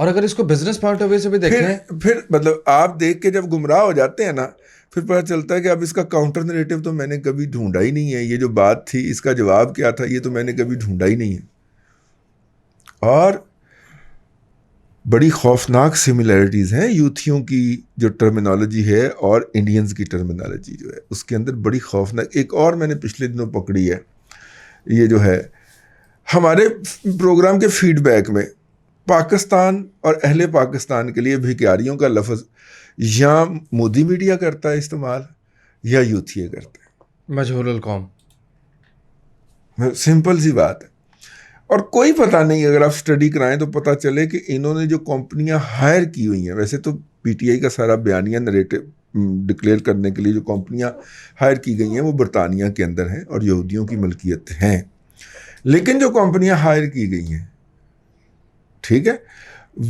اور اگر اس کو بزنس پوائنٹ آف ویو سے بھی دیکھیں پھر مطلب آپ دیکھ کے جب گمراہ ہو جاتے ہیں نا، پھر پتہ چلتا ہے کہ اب اس کا کاؤنٹر نریٹو تو میں نے کبھی ڈھونڈا ہی نہیں ہے، یہ جو بات تھی اس کا جواب کیا تھا یہ تو میں نے کبھی ڈھونڈا ہی نہیں ہے. اور بڑی خوفناک سملیرٹیز ہیں یوتھیوں کی جو ٹرمینالوجی ہے اور انڈینز کی ٹرمینالوجی جو ہے اس کے اندر بڑی خوفناک. ایک اور میں نے پچھلے دنوں پکڑی ہے، یہ جو ہے ہمارے پروگرام کے فیڈ بیک میں پاکستان اور اہل پاکستان کے لیے بھکاریوں کا لفظ یا مودی میڈیا کرتا ہے استعمال یا یوتھیے کرتا ہے، مجہول القوم. سمپل سی بات ہے. اور کوئی پتہ نہیں، اگر آپ اسٹڈی کرائیں تو پتہ چلے کہ انہوں نے جو کمپنیاں ہائر کی ہوئی ہیں، ویسے تو پی ٹی آئی کا سارا بیانیہ نریٹو ڈکلیئر کرنے کے لیے جو کمپنیاں ہائر کی گئی ہیں وہ برطانیہ کے اندر ہیں اور یہودیوں کی ملکیت ہیں، لیکن جو کمپنیاں ہائر کی گئی ہیں، ٹھیک ہے،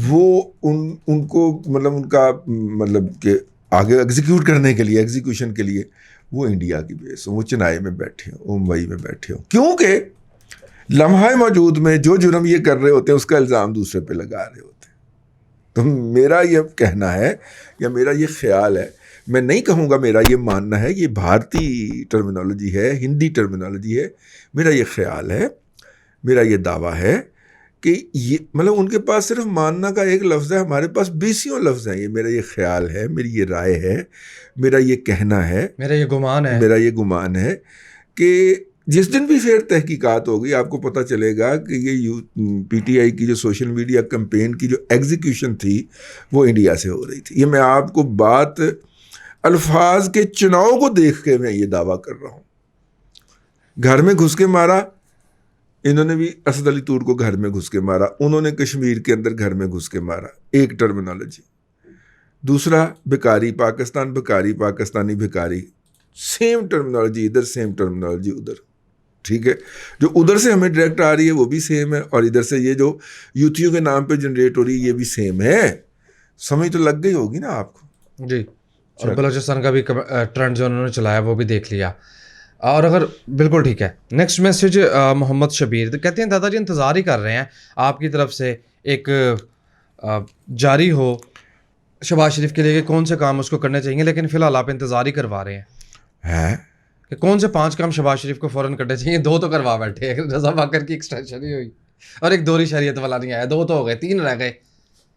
وہ ان کو مطلب ان کا مطلب کہ آگے ایگزیکیوٹ کرنے کے لیے، ایگزیکیوشن کے لیے وہ انڈیا کی بیس ہوں، وہ چنائی میں بیٹھے ہوں، وہ ممبئی میں بیٹھے ہوں، کیونکہ لمحہ موجود میں جو جرم یہ کر رہے ہوتے ہیں اس کا الزام دوسرے پہ لگا رہے ہوتے ہیں. تو میرا یہ کہنا ہے یا میرا یہ خیال ہے، میں نہیں کہوں گا میرا یہ ماننا ہے، یہ بھارتی ٹرمینالوجی ہے، ہندی ٹرمینالوجی ہے، میرا یہ خیال ہے، میرا یہ دعویٰ ہے کہ یہ مطلب ان کے پاس صرف ماننا کا ایک لفظ ہے، ہمارے پاس بیسیوں لفظ ہیں. یہ میرا یہ خیال ہے، میری یہ رائے ہے، میرا یہ کہنا ہے، میرا یہ گمان ہے کہ جس دن بھی پھر تحقیقات ہوگی آپ کو پتہ چلے گا کہ یہ پی ٹی آئی کی جو سوشل میڈیا کمپین کی جو ایگزیکیوشن تھی وہ انڈیا سے ہو رہی تھی. یہ میں آپ کو بات الفاظ کے چناؤ کو دیکھ کے میں یہ دعویٰ کر رہا ہوں. گھر میں گھس کے مارا، انہوں نے بھی اسد علی طور کو گھر میں گھس کے مارا، انہوں نے کشمیر کے اندر گھر میں گھس کے مارا، ایک ٹرمینالوجی. دوسرا بھکاری پاکستان، بھکاری پاکستانی بھکاری، سیم ٹرمینالوجی ادھر، سیم ٹرمینالوجی ادھر، ٹھیک ہے. جو ادھر سے ہمیں ڈائریکٹ آ رہی ہے وہ بھی سیم ہے، اور ادھر سے یہ جو یوتھیوں کے نام پہ جنریٹ ہو رہی ہے یہ بھی سیم ہے. سمجھ تو لگ گئی ہوگی نا آپ کو جی. اور بلوچستان کا بھی ٹرینڈ جو انہوں نے چلایا وہ بھی دیکھ لیا. اور اگر بالکل ٹھیک ہے، نیکسٹ میسج محمد شبیر کہتے ہیں دادا جی انتظار ہی کر رہے ہیں آپ کی طرف سے ایک جاری ہو شہباز شریف کے لیے کہ کون سے کام اس کو کرنے چاہیے، لیکن فی الحال آپ انتظار ہی کروا رہے ہیں کہ کون سے 5 کام شہباز شریف کو فوراً کرنے چاہیے. 2 تو کروا بیٹھے، رضا باکر کی ایکسٹینشن ہی ہوئی اور ایک دوہری شریعت والا نہیں آیا، 2 تو ہو گئے، 3 رہ گئے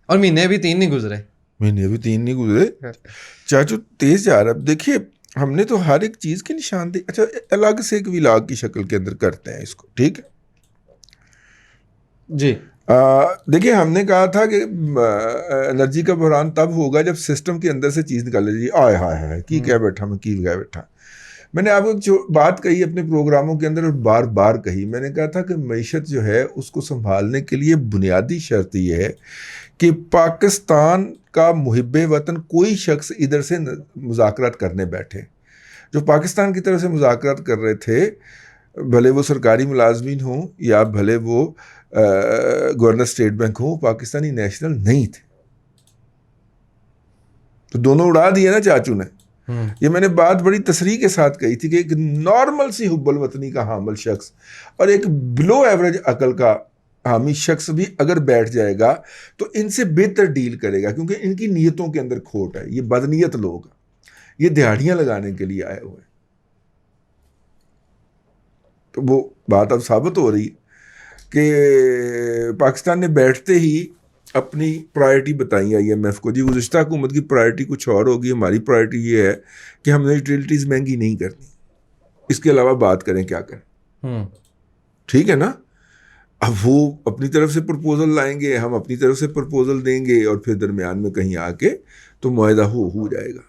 اور مہینے بھی 3 نہیں گزرے. چاچو تیز جا رہا. اب دیکھیے ہم نے تو ہر ایک چیز کی نشاندہی اچھا الگ سے ایک ولاگ کی شکل کے اندر کرتے ہیں اس کو، ٹھیک ہے جی. دیکھیے ہم نے کہا تھا کہ انرجی کا بحران تب ہوگا جب سسٹم کے اندر سے چیز نکال لیجیے. آئے ہائے کی کہہ بیٹھا میں، کی کہہ بیٹھا. میں نے آپ کو جو بات کہی اپنے پروگراموں کے اندر اور بار بار کہی، میں نے کہا تھا کہ معیشت جو ہے اس کو سنبھالنے کے لیے بنیادی شرط یہ ہے کہ پاکستان کا محب وطن کوئی شخص ادھر سے مذاکرات کرنے بیٹھے. جو پاکستان کی طرف سے مذاکرات کر رہے تھے، بھلے وہ سرکاری ملازمین ہوں یا بھلے وہ گورنر اسٹیٹ بینک ہوں، پاکستانی نیشنل نہیں تھے. تو دونوں اڑا دیے نا چاچو نے. یہ میں نے بات بڑی تصریح کے ساتھ کہی تھی کہ ایک نارمل سی حب الوطنی کا حامل شخص اور ایک بلو ایوریج عقل کا حامی شخص بھی اگر بیٹھ جائے گا تو ان سے بہتر ڈیل کرے گا، کیونکہ ان کی نیتوں کے اندر کھوٹ ہے. یہ بدنیت لوگ ہیں، یہ دہاڑیاں لگانے کے لیے آئے ہوئے ہیں. تو وہ بات اب ثابت ہو رہی کہ پاکستان نے بیٹھتے ہی اپنی پرائرٹی بتائی آئی ایم ایف کو. جی گزشتہ حکومت کی پرائرٹی کچھ اور ہوگی، ہماری پرائرٹی یہ ہے کہ ہم نے یوٹیلٹیز مہنگی نہیں کرنی، اس کے علاوہ بات کریں کیا کریں. ٹھیک ہے نا. اب وہ اپنی طرف سے پرپوزل لائیں گے، ہم اپنی طرف سے پرپوزل دیں گے، اور پھر درمیان میں کہیں آ کے تو معاہدہ ہو جائے گا.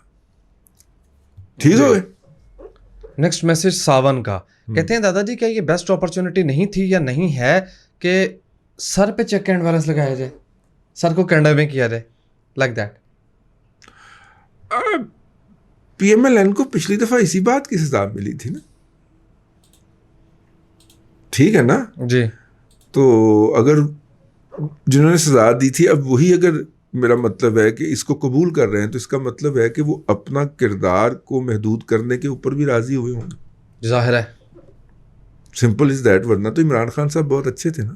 ٹھیک ہو گئے. نیکسٹ میسج ساون کا کہتے ہیں دادا جی کیا یہ بیسٹ اپرچونٹی نہیں تھی یا نہیں ہے کہ سر پہ چیک اینڈ بیلنس لگایا جائے، سر کو کینڈا میں کیا جائے like that. PMLN کو پچھلی دفعہ اسی بات کی سزا ملی تھی نا، ٹھیک ہے نا جی. تو اگر جنہوں نے سزا دی تھی اب وہی اگر میرا مطلب ہے کہ اس کو قبول کر رہے ہیں تو اس کا مطلب ہے کہ وہ اپنا کردار کو محدود کرنے کے اوپر بھی راضی ہوئے ہوں گے. ظاہر ہے. Simple is that. ورنہ تو عمران خان صاحب بہت اچھے تھے نا،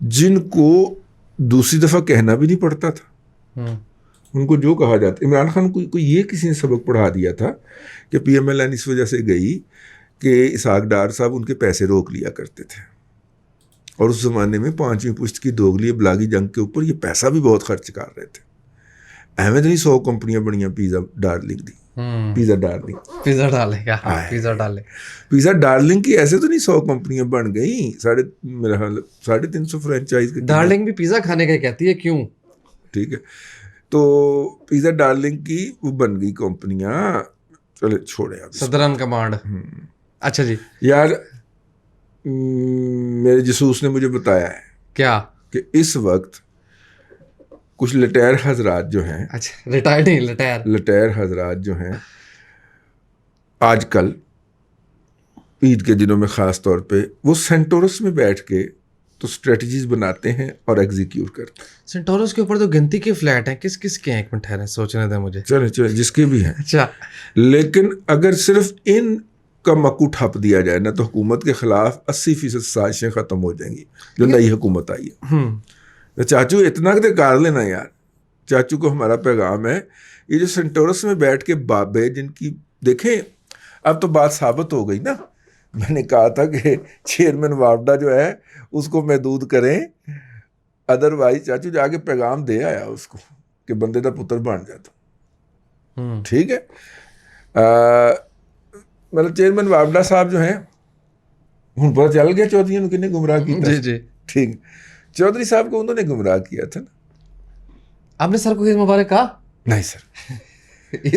جن کو دوسری دفعہ کہنا بھی نہیں پڑتا تھا. ان کو جو کہا جاتا, عمران خان کو یہ کسی نے سبق پڑھا دیا تھا کہ پی ایم ایل این اس وجہ سے گئی کہ اسحاق ڈار صاحب ان کے پیسے روک لیا کرتے تھے, اور اس زمانے میں 5ویں پشت کی دوگلی ابلاغی جنگ کے اوپر یہ پیسہ بھی بہت خرچ کر رہے تھے. احمد نے 100 کمپنیاں بڑیاں پیزا ڈارلنگ دی, پیزا ڈارلنگ کی ایسے تو نہیں 100 کمپنیاں بن گئیں, 350 فرینچائز. ڈارلنگ بھی پیزا کھانے کا کہتی ہے, کیوں؟ ٹھیک ہے, تو پیزا ڈارلنگ کی وہ بن گئی کمپنیاں. چلے چھوڑے آپ, صدرن کمانڈ. اچھا جی. یار میرے جاسوس نے مجھے بتایا ہے کیا کہ اس وقت کچھ لٹیر حضرات جو ہیں, اچھا ریٹائر نہیں, لٹیر حضرات جو ہیں آج کل عید کے دنوں میں خاص طور پہ وہ سینٹورس میں بیٹھ کے تو اسٹریٹجیز بناتے ہیں اور ایگزیکیوٹ کرتے ہیں. سینٹورس کے اوپر تو گنتی کے فلیٹ ہیں, کس کس کے ہیں؟ ایک منٹ ٹھہریں, سوچنے دیں مجھے. چلے جس کے بھی ہیں. اچھا, لیکن اگر صرف ان کا مکو ٹھپ دیا جائے نا تو حکومت کے خلاف 80% سازشیں ختم ہو جائیں گی جو نئی حکومت آئی ہے. چاچو اتنا کہ کار لینا یار, چاچو کو ہمارا پیغام ہے, یہ جو سینٹورس میں بیٹھ کے بابے جن کی دیکھیں, اب تو بات ثابت ہو گئی نا. میں نے کہا تھا کہ چیئرمین وابڈا جو ہے اس کو محدود کریں, ادروائز چاچو جا کے پیغام دے آیا اس کو کہ بندے دا پتر بن جاتا. ٹھیک ہے, مطلب چیئرمین وابڈا صاحب جو ہیں, ہوں پتہ چل گیا چودھری نے کنے گمراہ کیا. جی جی ٹھیک, چودھری صاحب کو انہوں نے گمراہ کیا تھا نا. آپ نے سر کو عید مبارک کہا؟ نہیں سر,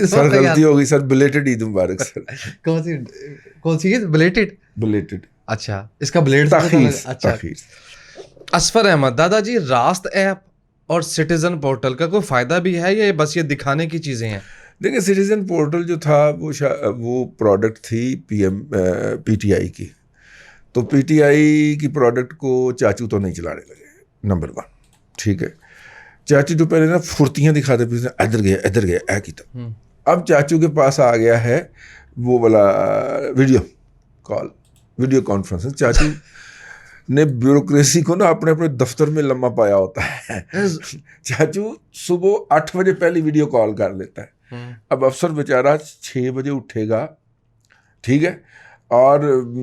سر غلطی ہو گئی سر, بلیٹڈ عید مبارک سر. کون سی عید؟ بلیٹڈ. اچھا, اس کا بلیڈ تاخیر. اچھا, اسفر احمد, دادا جی راست ایپ اور سٹیزن پورٹل کا کوئی فائدہ بھی ہے یا بس یہ دکھانے کی چیزیں ہیں؟ دیکھیں سٹیزن پورٹل جو تھا وہ پروڈکٹ تھی پی ٹی آئی کی, تو پی ٹی آئی کی پروڈکٹ کو چاچو تو نہیں چلانے لگے, نمبر 1. ٹھیک ہے, چاچو جو پہلے نا پھرتیاں دکھاتے پھر ادھر گیا اے کی تب. اب چاچو کے پاس آ گیا ہے وہ والا ویڈیو کانفرنس. چاچو نے بیوروکریسی کو نا اپنے دفتر میں لمبا پایا ہوتا ہے. چاچو صبح 8 بجے پہلی ویڈیو کال کر لیتا ہے. اب افسر بیچارہ 6 بجے اٹھے گا, ٹھیک ہے, اور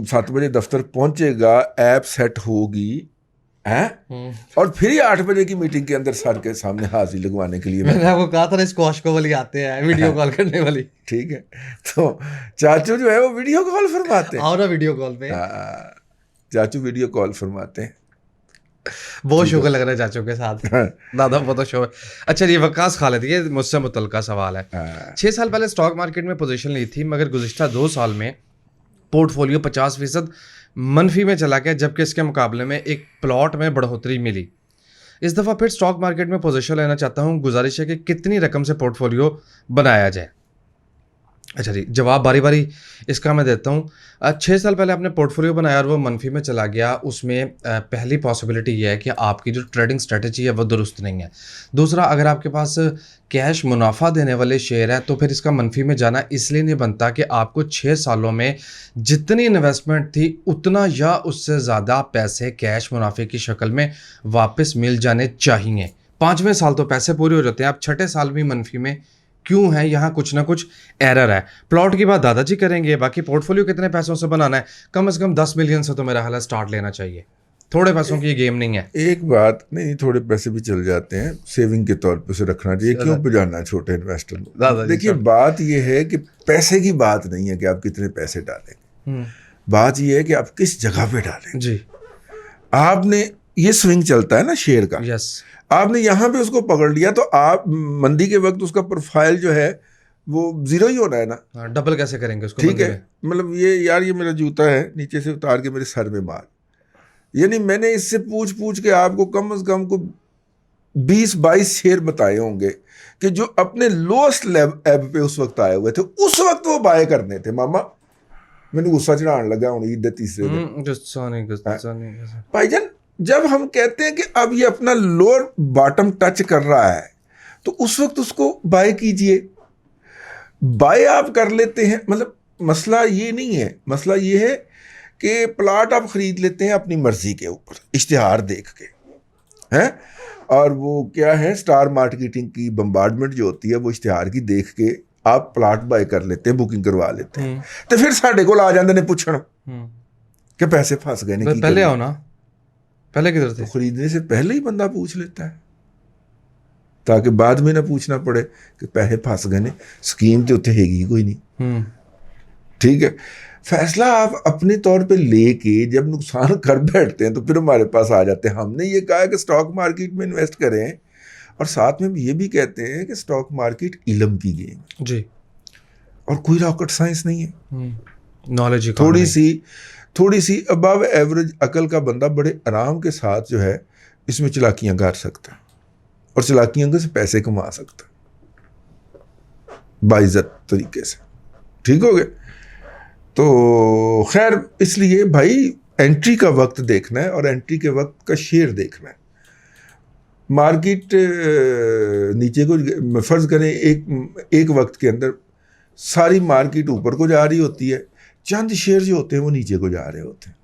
7 بجے دفتر پہنچے گا, ایپ سیٹ ہوگی, اور پھر ہی 8 بجے کی میٹنگ کے اندر سر کے سامنے حاضری لگوانے کے لیے. میں نے آپ کو کہا تھا نا اسکواش کو والی آتے ہیں ویڈیو کال کرنے والی. ٹھیک ہے, تو چاچو جو ہے وہ ویڈیو کال فرماتے ہیں. آؤ نا ویڈیو کال پہ, چاچو ویڈیو کال فرماتے ہیں. بہت شوق لگ رہا ہے چاچو کے ساتھ, دادا بہت شوق. اچھا جی, وقاص خالد, یہ مجھ سے متعلقہ سوال ہے. 6 سال پہلے اسٹاک مارکیٹ میں پوزیشن لی تھی, مگر گزشتہ 2 سال میں پورٹ فولیو 50% منفی میں چلا گیا, جبکہ اس کے مقابلے میں ایک پلاٹ میں بڑھوتری ملی. اس دفعہ پھر اسٹاک مارکیٹ میں پوزیشن لینا چاہتا ہوں, گزارش ہے کہ کتنی رقم سے پورٹ فولیو بنایا جائے. اچھا جی, جواب باری باری اس کا میں دیتا ہوں. 6 سال پہلے آپ نے پورٹ فولیو بنایا اور وہ منفی میں چلا گیا, اس میں پہلی پاسبلٹی یہ ہے کہ آپ کی جو ٹریڈنگ اسٹریٹجی ہے وہ درست نہیں ہے. دوسرا, اگر آپ کے پاس کیش منافع دینے والے شیئر ہیں تو پھر اس کا منفی میں جانا اس لیے نہیں بنتا کہ آپ کو 6 سالوں میں جتنی انویسٹمنٹ تھی اتنا یا اس سے زیادہ پیسے کیش منافع کی شکل میں واپس مل جانے چاہیے. 5ویں سال تو پیسے پورے ہو جاتے ہیں, آپ 6ٹھے سال بھی منفی میں کیوں ہے؟ یہاں کچھ نہ کچھ ایرر ہے. پلاٹ کی بات دادا جی کریں گے, باقی پورٹ فولیو کتنے پیسوں سے بنانا ہے؟ کم از کم 10 ملین سے تو میرا حال ہے اسٹارٹ لینا چاہیے. تھوڑے پیسوں کی یہ گیم نہیں ہے. ایک بات نہیں, تھوڑے پیسے بھی چل جاتے ہیں, سیونگ کے طور پہ سے رکھنا چاہیے. کیوں پہ جانا ہے چھوٹے انویسٹر میں؟ دیکھیے بات یہ ہے کہ پیسے کی بات نہیں ہے کہ آپ کتنے پیسے ڈالیں, بات یہ ہے کہ آپ کس جگہ پہ ڈالیں. جی, آپ نے یہ سوئنگ چلتا ہے نا شیئر کا, آپ نے یہاں پہ اس کو پکڑ لیا تو آپ مندی کے وقت اس کا پروفائل جو ہے وہ 0 ہی ہونا ہے نا. ڈبل کیسے کریں گے اس کو؟ ٹھیک ہے, مطلب یہ یار یہ میرا جوتا ہے, نیچے سے اتار کے میرے سر میں مار. یعنی میں نے اس سے پوچھ کے آپ کو کم از کم کو 20-22 شیئر بتائے ہوں گے کہ جو اپنے لوسٹ ایب پہ اس وقت آئے ہوئے تھے, اس وقت وہ بائے کرنے تھے. ماما میں نے غصہ چڑھانے لگا ہوں عید تیسرے دن. بھائی جان, جب ہم کہتے ہیں کہ اب یہ اپنا لوور باٹم ٹچ کر رہا ہے تو اس وقت اس کو بائی کیجئے. بائی آپ کر لیتے ہیں, مطلب مسئلہ یہ نہیں ہے, مسئلہ یہ ہے کہ پلاٹ آپ خرید لیتے ہیں اپنی مرضی کے اوپر اشتہار دیکھ کے, ہیں, اور وہ کیا ہے اسٹار مارکیٹنگ کی بمبارڈمنٹ جو ہوتی ہے وہ اشتہار کی دیکھ کے آپ پلاٹ بائی کر لیتے ہیں, بکنگ کروا لیتے ہیں, تو پھر ساڈے کول آ جاندے نے پوچھنا کہ پیسے پھنس گئے نے. پہلے آؤ نا, پہلے کدھر تھے؟ خریدنے سے پہلے ہی بندہ پوچھ لیتا ہے تاکہ بعد میں نہ پوچھنا پڑے کہ پیسے پھنس گئے نے, اسکیم تو اتنے ہے گی کوئی نہیں. ٹھیک ہے, فیصلہ آپ اپنے طور پہ لے کے جب نقصان کر بیٹھتے ہیں تو پھر ہمارے پاس آ جاتے ہیں. ہم نے یہ کہا کہ اسٹاک مارکیٹ میں انویسٹ کریں, اور ساتھ میں یہ بھی کہتے ہیں کہ اسٹاک مارکیٹ علم کی گیم جی, اور کوئی راکٹ سائنس نہیں ہے. نالج تھوڑی سی ابو ایوریج عقل کا بندہ بڑے آرام کے ساتھ جو ہے اس میں چلاکیاں کر سکتا ہے اور چلاکیاں سے پیسے کما سکتا ہے باعزت طریقے سے. ٹھیک ہو گیا؟ تو خیر اس لیے بھائی انٹری کا وقت دیکھنا ہے اور انٹری کے وقت کا شیئر دیکھنا ہے. مارکیٹ نیچے کو فرض کریں ایک وقت کے اندر ساری مارکیٹ اوپر کو جا رہی ہوتی ہے, چند شیئر جو ہوتے ہیں وہ نیچے کو جا رہے ہوتے ہیں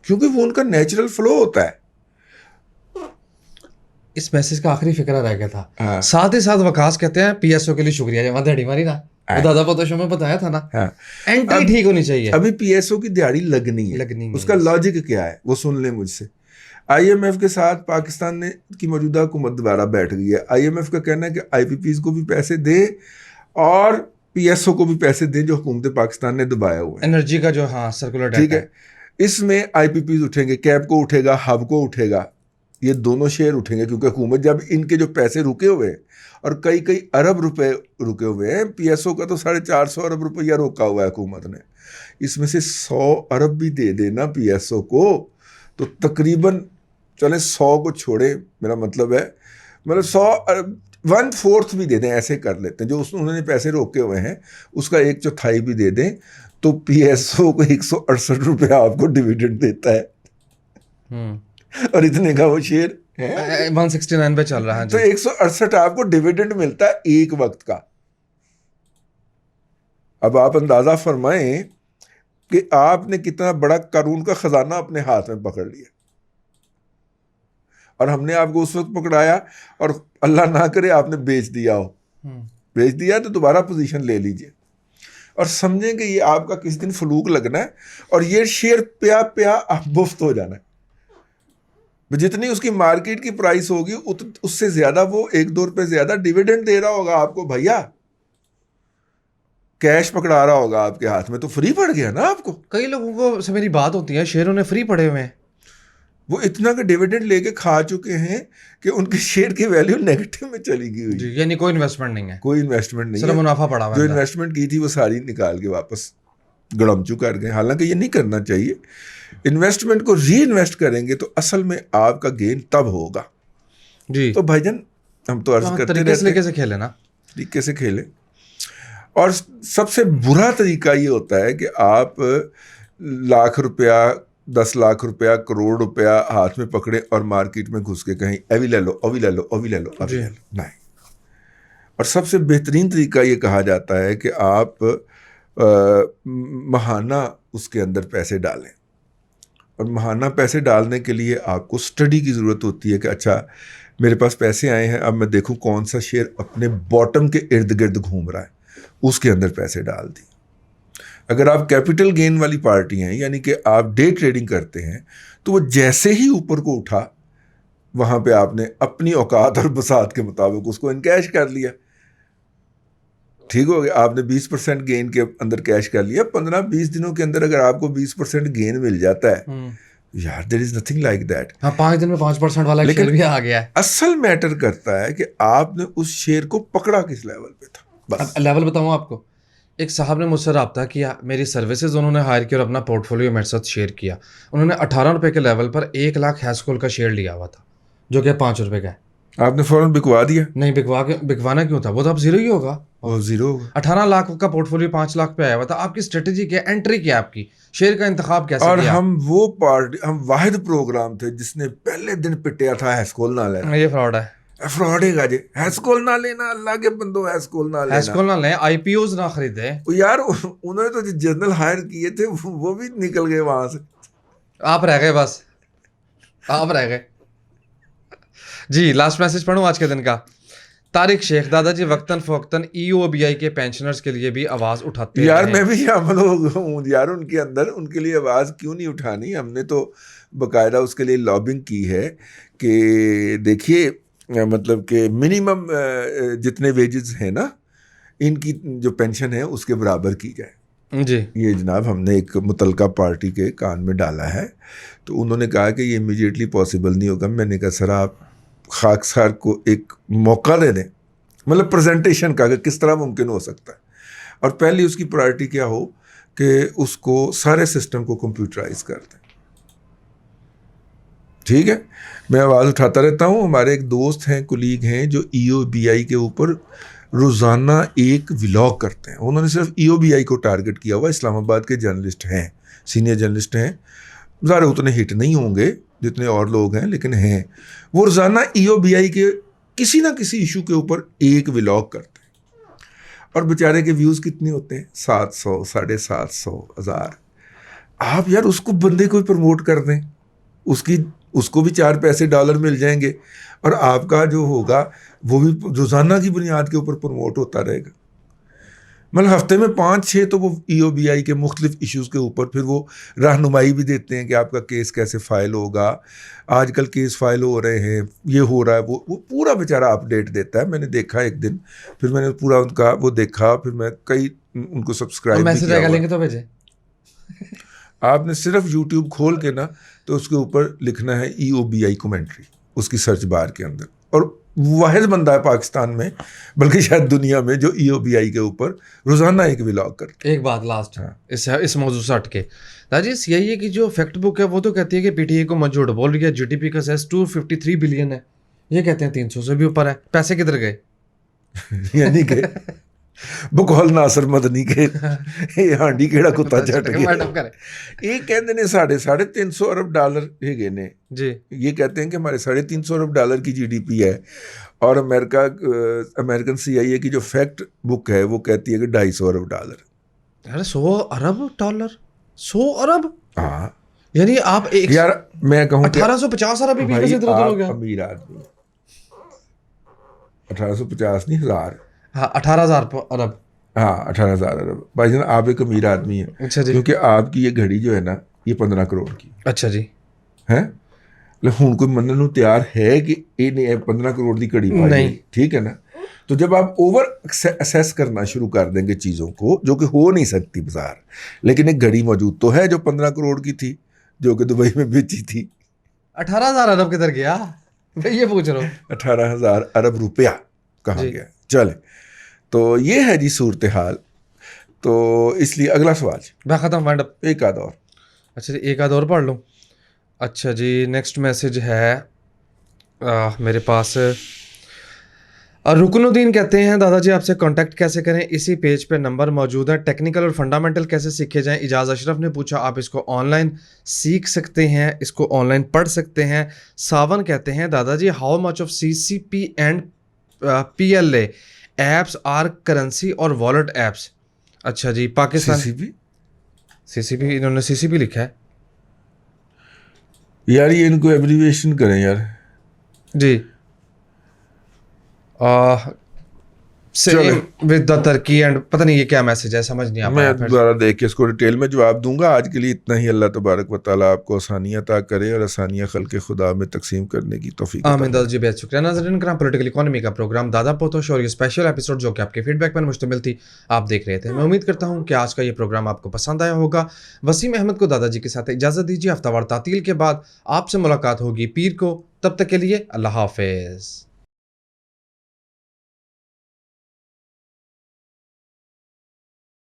کیونکہ وہ ان کا نیچرل فلو ہوتا ہے. اس میسج کا آخری فکرہ رہ گیا تھا. ساتھ ہی ساتھ وکاس کہتے ہیں پی ایس او کے لیے شکریہ, جب دہڑی ماری نا دادا پوتا شو میں بتایا تھا نا, انٹری ٹھیک ہونی چاہیے. ابھی پی ایس او کی دیہڑی لگنی ہے, اس کا لاجک کیا ہے وہ سن لیں مجھ سے. آئی ایم ایف کے ساتھ پاکستان نے کی موجودہ حکومت دوبارہ بیٹھ گئی ہے. آئی ایم ایف کا کہنا ہے کہ آئی پی پیز کو بھی پیسے دیں اور پی ایس او کو بھی پیسے دیں جو حکومت پاکستان نے دبایا ہوا ہے. انرجی کا جو سرکولر ڈیٹا. ٹھیک ہے, اس میں آئی پی پیز اٹھیں گے, کیپ کو اٹھے گا, ہب کو اٹھے گا, یہ دونوں شیئر اٹھیں گے کیونکہ حکومت جب ان کے جو پیسے رکے ہوئے ہیں اور کئی ارب روپے رکے ہوئے ہیں, پی ایس او کا تو 450 ارب روپیہ روکا ہوا ہے حکومت نے, اس میں سے 100 ارب بھی دے دینا پی ایس او کو تو تقریباً چلیں 100 کو چھوڑے, میرا مطلب ہے 100 ارب 1/4 بھی دے دیں, ایسے کر لیتے ہیں جو انہوں نے پیسے روکے ہوئے ہیں اس کا 1/4 بھی دے دیں تو پی ایس او کو 168 روپے آپ کو ڈیویڈنڈ دیتا ہے اور اتنے کا وہ شیئر 169 پہ چل رہا ہے تو 168 آپ کو ڈیویڈنڈ ملتا ہے ایک وقت کا. اب آپ اندازہ فرمائیں کہ آپ نے کتنا بڑا قارون کا خزانہ اپنے ہاتھ میں پکڑ لیا, اور ہم نے آپ کو اس وقت پکڑایا اور اللہ نہ کرے آپ نے بیچ دیا تو دوبارہ پوزیشن لے لیجئے اور سمجھیں کہ یہ آپ کا کس دن فلوک لگنا ہے اور یہ شیئر پیا آپ مفت ہو جانا ہے. جتنی اس کی مارکیٹ کی پرائس ہوگی اس سے زیادہ وہ 1-2 روپے زیادہ ڈیویڈنڈ دے رہا ہوگا آپ کو. بھیا کیش پکڑا رہا ہوگا آپ کے ہاتھ میں تو فری پڑ گیا نا آپ کو. کئی لوگوں کو سے میری بات ہوتی ہے شیئروں نے فری پڑے ہوئے ہیں, وہ اتنا کہ ڈیویڈنڈ لے کے کھا چکے ہیں کہ ان کے شیئر کی ویلیو نیگیٹو میں چلی گئی ہوئی. یعنی کوئی انویسٹمنٹ نہیں ہے, کوئی انویسٹمنٹ نہیں صرف ہے, منافع پڑا ہوا جو انویسٹمنٹ کی تھی وہ ساری نکال کے واپس گڑمچو کر گئے. حالانکہ یہ نہیں کرنا چاہیے. انویسٹمنٹ کو ری انویسٹ کریں گے تو اصل میں آپ کا گین تب ہوگا. جی تو بھائی جان ہم تو عرض کرتے طریقے سے کھیلے نا, طریقے سے کھیلیں. اور سب سے برا طریقہ یہ ہوتا ہے کہ آپ لاکھ روپیہ 10 لاکھ روپیہ کروڑ روپیہ ہاتھ میں پکڑے اور مارکیٹ میں گھس کے کہیں ابھی لے لو نہیں. اور سب سے بہترین طریقہ یہ کہا جاتا ہے کہ آپ ماہانہ اس کے اندر پیسے ڈالیں, اور ماہانہ پیسے ڈالنے کے لیے آپ کو اسٹڈی کی ضرورت ہوتی ہے کہ اچھا میرے پاس پیسے آئے ہیں, اب میں دیکھوں کون سا شیئر اپنے باٹم کے ارد گرد گھوم رہا ہے, اس کے اندر پیسے ڈال دیں. اگر آپ کیپٹل گین والی پارٹی ہیں یعنی کہ آپ ڈے ٹریڈنگ کرتے ہیں تو وہ جیسے ہی اوپر کو اٹھا وہاں پہ آپ نے اپنی اوقات اور بساط کے مطابق اس کو انکیش کر لیا. ٹھیک ہو گیا, آپ نے 20% گین کے اندر کیش کر لیا. 15-20 دنوں کے اندر اگر آپ کو 20% گین مل جاتا ہے یار دیر از نتھنگ لائک دیٹ. 5 دن میں 5% والا شیئر بھی آ گیا ہے. اصل میٹر کرتا ہے کہ آپ نے اس شیئر کو پکڑا کس لیول پہ تھا. بس لیول بتاؤں آپ کو, ایک صاحب نے مجھ سے رابطہ کیا, میری سروسز انہوں نے ہائر کی اور اپنا پورٹ فولیو میرے ساتھ شیئر کیا. انہوں نے 18 روپے کے لیول پر 1 لاکھ ہیسکول کا شیئر لیا ہوا تھا جو کہ 5 روپے کا ہے. آپ نے فوراً بکوا دیا؟ نہیں بکوانا کیوں تھا, وہ تو اب زیرو ہی ہوگا. وہ زیرو ہوگا. 18 لاکھ کا پورٹ فولیو 5 لاکھ پہ آیا ہوا تھا. آپ کی اسٹریٹجی کیا, انٹری کیا آپ کی, شیئر کا انتخاب کیسے اور کیا؟ ہم واحد پروگرام تھے جس نے پہلے دن پٹیا تھا ہیسکول نہ لینا. یہ فراڈ ہے, فراڈ ہے گا جی. ہیسکول نہ لینا, اللہ کے بندو ہیسکول نہ لینا, ہیسکول نہ لیں, آئی پی اوز نہ خریدیں. یار انہوں نے تو جنرل ہائر کیے تھے وہ بھی نکل گئے وہاں سے. آپ رہ گئے, بس آپ رہ گئے. جی لاسٹ میسج پڑھوں آج کے دن کا. طارق شیخ, دادا جی وقتاً فوقتاً EOBI کے پینشنرز کے لیے بھی آواز اٹھاتے ہیں. یار میں بھی شامل ہوں یار ان کے اندر, ان کے لیے آواز کیوں نہیں اٹھانی. ہم نے تو باقاعدہ اس کے لیے لابنگ کی ہے کہ دیکھیے مطلب کہ منیمم جتنے ویجز ہیں نا ان کی جو پینشن ہے اس کے برابر کی جائے. جی یہ جناب ہم نے ایک متعلقہ پارٹی کے کان میں ڈالا ہے, تو انہوں نے کہا کہ یہ امیڈیٹلی پاسبل نہیں ہوگا. میں نے کہا سر آپ خاکسار کو ایک موقع دے دیں, مطلب پریزنٹیشن کا کہ کس طرح ممکن ہو سکتا ہے, اور پہلی اس کی پرائرٹی کیا ہو کہ اس کو سارے سسٹم کو کمپیوٹرائز کر دیں. ٹھیک ہے, میں آواز اٹھاتا رہتا ہوں. ہمارے ایک دوست ہیں, کولیگ ہیں جو EOBI کے اوپر روزانہ ایک ولاگ کرتے ہیں. انہوں نے صرف EOBI کو ٹارگٹ کیا ہوا. اسلام آباد کے جرنلسٹ ہیں, سینئر جرنلسٹ ہیں, ظاہر اتنے ہٹ نہیں ہوں گے جتنے اور لوگ ہیں لیکن ہیں. وہ روزانہ EOBI کے کسی نہ کسی ایشو کے اوپر ایک ولاگ کرتے ہیں, اور بیچارے کے ویوز کتنے ہوتے ہیں 700 750 1000. آپ یار اس کو بندے کو پروموٹ کر دیں, اس کو بھی 4 پیسے ڈالر مل جائیں گے, اور آپ کا جو ہوگا وہ بھی روزانہ کی بنیاد کے اوپر پروموٹ ہوتا رہے گا. مطلب ہفتے میں 5-6 تو وہ EOBI کے مختلف ایشوز کے اوپر پھر وہ رہنمائی بھی دیتے ہیں کہ آپ کا کیس کیسے فائل ہوگا, آج کل کیس فائل ہو رہے ہیں, یہ ہو رہا ہے, وہ پورا بیچارہ اپڈیٹ دیتا ہے. میں نے دیکھا ایک دن, پھر میں نے پورا ان کا وہ دیکھا, پھر میں کئی ان کو سبسکرائب بھی کیا. لیں گے تو بھیجیں. آپ نے صرف یوٹیوب کھول کے نا تو اس کے اوپر لکھنا ہے EOBI کومنٹری اس کی سرچ بار کے اندر, اور واحد بندہ ہے پاکستان میں بلکہ شاید دنیا میں جو EOBI کے اوپر روزانہ ایک ولاگ کرتا ہے. ایک بات لاسٹ اس موضوع سے ہٹ کے, راجی CIA کی جو فیکٹ بک ہے وہ تو کہتی ہے کہ PTI کو جھوٹ بول رہی ہے, GDP کا سیس 253 بلین ہے, یہ کہتے ہیں 300 سے بھی اوپر ہے. پیسے کدھر گئے؟ یعنی کہ بقول ناصر مدنی کے ہانڈی کیڑا کتا چٹ گیا. یہ کہتے ہیں $350 ارب ہے نے جی, یہ کہتے ہیں کہ ہمارے $350 ارب کی GDP ہے, اور امریکن CIA کی جو فیکٹ بک ہے وہ کہتی ہے کہ $250 ارب. یار $100 ارب 100 ارب, ہاں یعنی آپ ایک یار میں کہوں 1850 ارب بھی بھائی ادھر ادھر ہو گیا. امیر آدمی 1850 نہیں 1000, ہاں 18,000 ارب, ہاں 18,000 ارب. بھائی جان آپ ایک امیر آدمی ہیں. اچھا جی, کیونکہ آپ کی یہ گھڑی جو ہے نا یہ 15 کروڑ کی. اچھا جی, ہے ہوں کوئی مننے نو تیار ہے کہ یہ 15 کروڑ کی گھڑی پائی, ٹھیک ہے نا. تو جب آپ اوور اسیس کرنا شروع کر دیں گے چیزوں کو جو کہ ہو نہیں سکتی بازار, لیکن ایک گھڑی موجود تو ہے جو 15 کروڑ کی تھی جو کہ دبئی میں بیچی تھی. 18,000 ارب کدھر گیا میں یہ پوچھ رہا ہوں. 18,000 ارب روپیہ کہاں گیا. چلے تو یہ ہے جی صورتحال. تو اس لیے اگلا سوال میں ختم وائنڈ اپ, ایک آدھ اور. اچھا جی ایک آدھ اور پڑھ لوں. اچھا جی نیکسٹ میسج ہے میرے پاس. رکن الدین کہتے ہیں دادا جی آپ سے کانٹیکٹ کیسے کریں, اسی پیج پہ نمبر موجود ہے. ٹیکنیکل اور فنڈامنٹل کیسے سیکھے جائیں. اجاز اشرف نے پوچھا آپ اس کو آن لائن سیکھ سکتے ہیں, اس کو آن لائن پڑھ سکتے ہیں. ساون کہتے ہیں دادا جی how much of CCP and PLA apps are currency اور والٹ ایپس. اچھا جی پاکستان CCP انہوں نے CCP لکھا ہے یار, یہ ان کو ایبریویشن کریں یار. جی ود دا ترکی اینڈ پتہ نہیں یہ کیا میسج ہے, سمجھ نہیں آ پایا. میں دوبارہ دیکھ کے اس کو ڈیٹیل میں جواب دوں گا. آج کے لیے اتنا ہی. اللہ تبارک و تعالیٰ آپ کو آسانیاں عطا کرے اور آسانیاں خلق خدا میں تقسیم کرنے کی توفیق. آمین دادا جی بہت شکریہ. ناظرین کرام پولیٹیکل اکانومی کا پروگرام دادا پوتو شو اور یہ اسپیشل ایپیسوڈ جو کہ آپ کے فیڈ بیک پر مشتمل تھی آپ دیکھ رہے تھے. میں امید کرتا ہوں کہ آج کا یہ پروگرام آپ کو پسند آیا ہوگا. وسیم احمد کو دادا جی کے ساتھ اجازت دیجیے. ہفتہ وار تعطیل کے بعد آپ سے ملاقات ہوگی پیر کو. تب تک کے لیے اللہ حافظ.